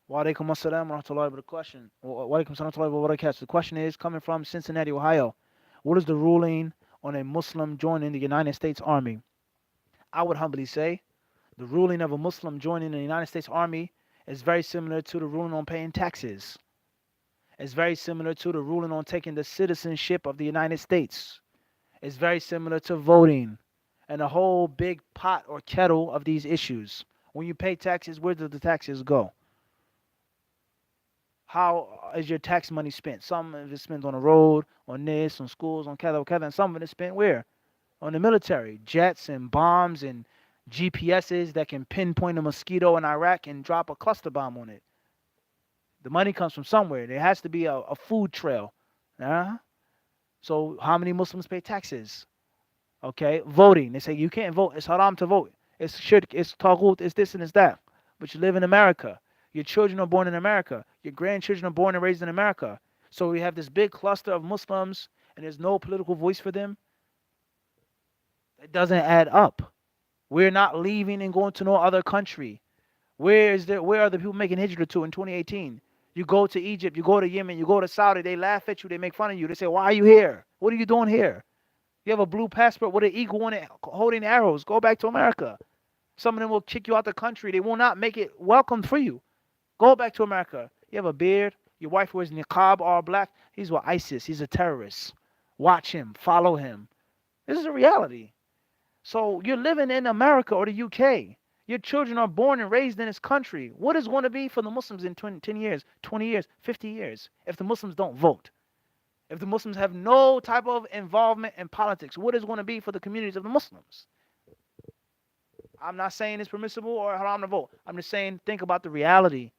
Wa alaikum assalam wa rahmatullahi wa barakatuh. Wa alaikum assalam wa rahmatullahi wa barakatuh. The question is coming from Cincinnati, Ohio. What is the ruling on a Muslim joining the United States Army? I would humbly say the ruling of a Muslim joining the United States Army is very similar to the ruling on paying taxes. It's very similar to the ruling on taking the citizenship of the United States. It's very similar to voting and a whole big pot or kettle of these issues. When you pay taxes, where do the taxes go? How is your tax money spent? Some of it spent on the road, on this, on schools, on kada, and some of it is spent where? On the military, jets and bombs and GPSs that can pinpoint a mosquito in Iraq and drop a cluster bomb on it. The money comes from somewhere. There has to be a food trail. Uh, so how many Muslims pay taxes? Okay, voting. They say you can't vote. It's haram to vote. It's shirk. It's taghut. It's this and it's that. But you live in America. Your children are born in America. Your grandchildren are born and raised in America. So we have this big cluster of Muslims, and there's no political voice for them. It doesn't add up. We're not leaving and going to no other country. Where is there? Where are the people making hijrah to in 2018? You go to Egypt, you go to Yemen, you go to Saudi. They laugh at you. They make fun of you. They say, "Why are you here? What are you doing here? You have a blue passport with an eagle on it holding arrows. Go back to America." Some of them will kick you out the country. They will not make it welcome for you. Go back to America. You have a beard. Your wife wears niqab, all black. He's with ISIS. He's a terrorist. Watch him. Follow him. This is a reality. So you're living in America or the UK. Your children are born and raised in this country. What is going to be for the Muslims in 10 years, 20 years, 50 years if the Muslims don't vote? If the Muslims have no type of involvement in politics, what is going to be for the communities of the Muslims? I'm not saying it's permissible or haram to vote. I'm just saying think about the reality.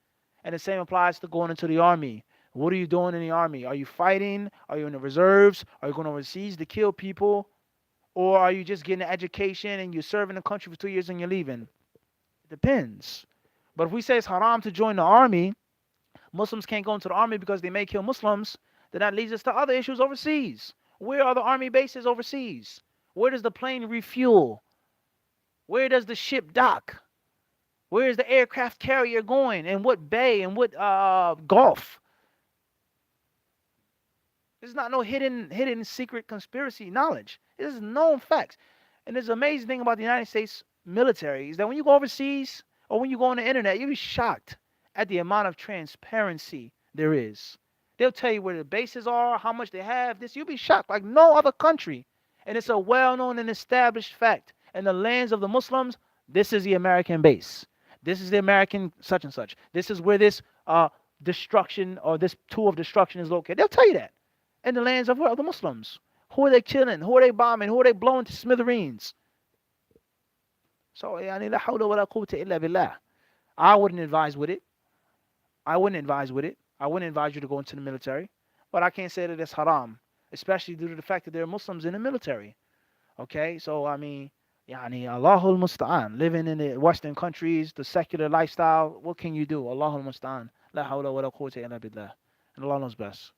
And the same applies to going into the army. What are you doing in the army? Are you fighting? Are you in the reserves? Are you going overseas to kill people? Or are you just getting an education and you're serving the country for 2 years and you're leaving? It depends. But if we say it's haram to join the army, Muslims can't go into the army because they may kill Muslims, then that leads us to other issues overseas. Where are the army bases overseas? Where does the plane refuel? Where does the ship dock? Where is the aircraft carrier going? And what bay and what gulf? This is not no hidden secret conspiracy knowledge. This is known facts. And there's an amazing thing about the United States military is that when you go overseas or when you go on the internet, you'll be shocked at the amount of transparency there is. They'll tell you where the bases are, how much they have. This you'll be shocked like no other country. And it's a well-known and established fact. In the lands of the Muslims, this is the American base. This is the American such and such. This is where this destruction or this tool of destruction is located. They'll tell you that. In the lands of the Muslims. Who are they killing? Who are they bombing? Who are they blowing to smithereens? So, يعني لا حول ولا قوة إلا بالله. I wouldn't advise with it. I wouldn't advise with it. I wouldn't advise you to go into the military. But I can't say that it's haram, especially due to the fact that there are Muslims in the military. Okay, so I mean, يعني Allahul Musta'an. Living in the Western countries, the secular lifestyle, what can you do? Allahul Musta'an. La hawla wa la quwwata illa billah. And Allah knows best.